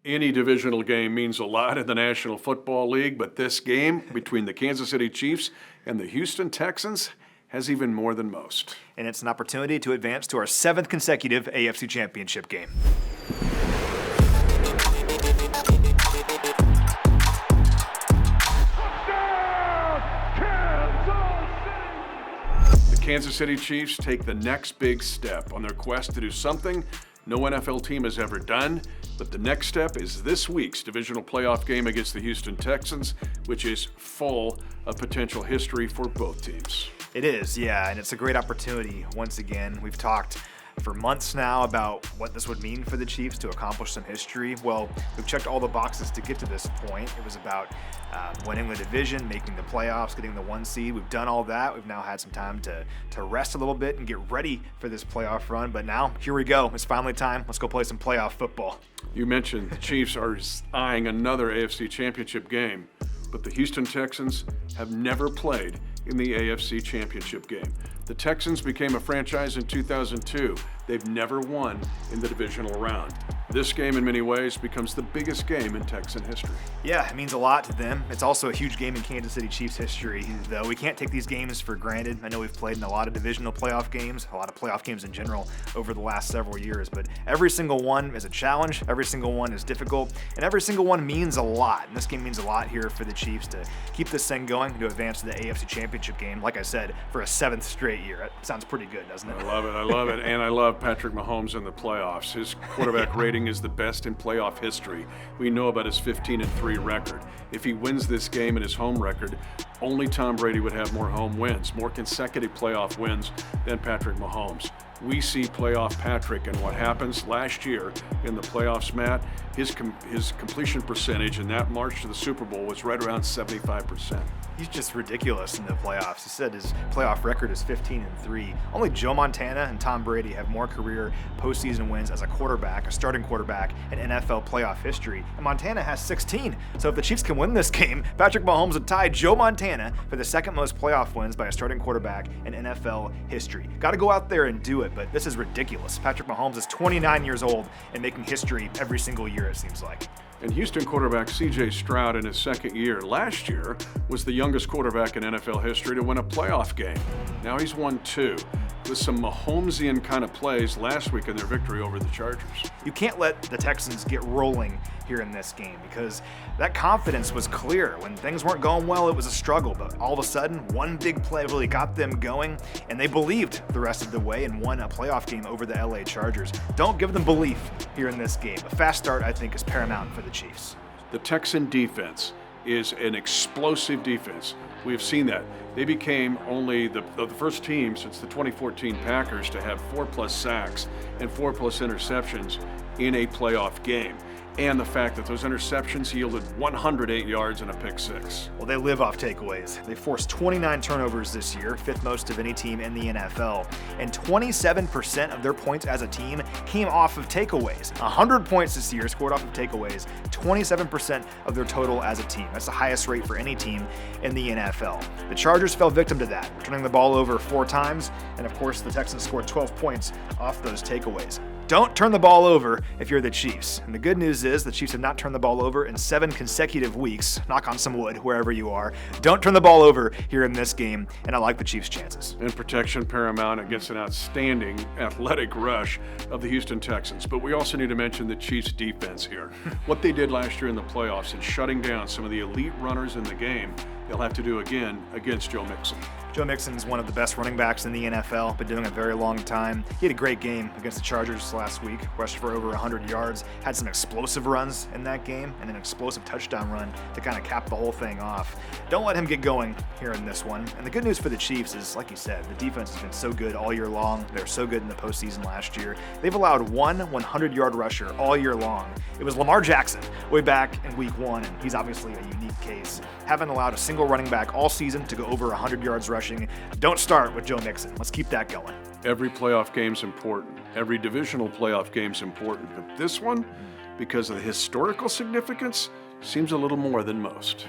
Any divisional game means a lot in the National Football League, but this game between the Kansas City Chiefs and the Houston Texans has even more than most. And it's an opportunity to advance to our 7th consecutive AFC Championship game. The Kansas City Chiefs take the next big step on their quest to do something no NFL team has ever done, but the next step is this week's divisional playoff game against the Houston Texans, which is full of potential history for both teams. It is, yeah, and it's a great opportunity. Once again, we've talked for months now about what this would mean for the Chiefs to accomplish some history. Well, we've checked all the boxes to get to this point. It was about winning the division, making the playoffs, getting the 1 seed. We've done all that. We've now had some time to rest a little bit and get ready for this playoff run. But now, here we go. It's finally time. Let's go play some playoff football. You mentioned the Chiefs are eyeing another AFC Championship game, but the Houston Texans have never played in the AFC Championship game. The Texans became a franchise in 2002. They've never won in the divisional round. This game, in many ways, becomes the biggest game in Texan history. Yeah, it means a lot to them. It's also a huge game in Kansas City Chiefs history, though. We can't take these games for granted. I know we've played in a lot of divisional playoff games, a lot of playoff games in general over the last several years, but every single one is a challenge, every single one is difficult, and every single one means a lot. And this game means a lot here for the Chiefs to keep this thing going and to advance to the AFC Championship game, like I said, for a 7th straight year. That sounds pretty good, doesn't it? I love it, and I love Patrick Mahomes in the playoffs. His quarterback rating is the best in playoff history. We know about his 15-3 record. If he wins this game and his home record, only Tom Brady would have more home wins, more consecutive playoff wins than Patrick Mahomes. We see playoff Patrick, and what happens last year in the playoffs, Matt, his completion percentage in that march to the Super Bowl was right around 75%. He's just ridiculous in the playoffs. He said his playoff record is 15-3. Only Joe Montana and Tom Brady have more career postseason wins as a quarterback, a starting quarterback in NFL playoff history, and Montana has 16. So if the Chiefs can win this game, Patrick Mahomes would tie Joe Montana for the 2nd most playoff wins by a starting quarterback in NFL history. Got to go out there and do it, but this is ridiculous. Patrick Mahomes is 29 years old and making history every single year, it seems like. And Houston quarterback C.J. Stroud in his 2nd year last year was the youngest quarterback in NFL history to win a playoff game. Now he's won 2 with some Mahomesian kind of plays last week in their victory over the Chargers. You can't let the Texans get rolling here in this game because that confidence was clear. When things weren't going well, it was a struggle, but all of a sudden, one big play really got them going, and they believed the rest of the way and won a playoff game over the LA Chargers. Don't give them belief here in this game. A fast start, I think, is paramount for the Chiefs. The Texan defense is an explosive defense. We have seen that. They became only the first team since the 2014 Packers to have 4+ sacks and 4+ interceptions in a playoff game. And the fact that those interceptions yielded 108 yards and a pick 6. Well, they live off takeaways. They forced 29 turnovers this year, 5th most of any team in the NFL. And 27% of their points as a team came off of takeaways. 100 points this year scored off of takeaways, 27% of their total as a team. That's the highest rate for any team in the NFL. The Chargers fell victim to that, turning the ball over 4 times. And of course, the Texans scored 12 points off those takeaways. Don't turn the ball over if you're the Chiefs. And the good news is the Chiefs have not turned the ball over in 7 consecutive weeks. Knock on some wood, wherever you are. Don't turn the ball over here in this game, and I like the Chiefs' chances. And protection paramount against an outstanding athletic rush of the Houston Texans. But we also need to mention the Chiefs' defense here. What they did last year in the playoffs in shutting down some of the elite runners in the game, they'll have to do again against Joe Mixon. Joe Mixon is one of the best running backs in the NFL, been doing it a very long time. He had a great game against the Chargers last week, rushed for over 100 yards, had some explosive runs in that game, and an explosive touchdown run to kind of cap the whole thing off. Don't let him get going here in this one. And the good news for the Chiefs is, like you said, the defense has been so good all year long. They were so good in the postseason last year. They've allowed one 100-yard rusher all year long. It was Lamar Jackson way back in week 1, and he's obviously a unique case. Haven't allowed a single running back all season to go over 100 yards rushing. Don't start with Joe Mixon. Let's keep that going. Every playoff game's important. Every divisional playoff game's important. But this one, because of the historical significance, seems a little more than most.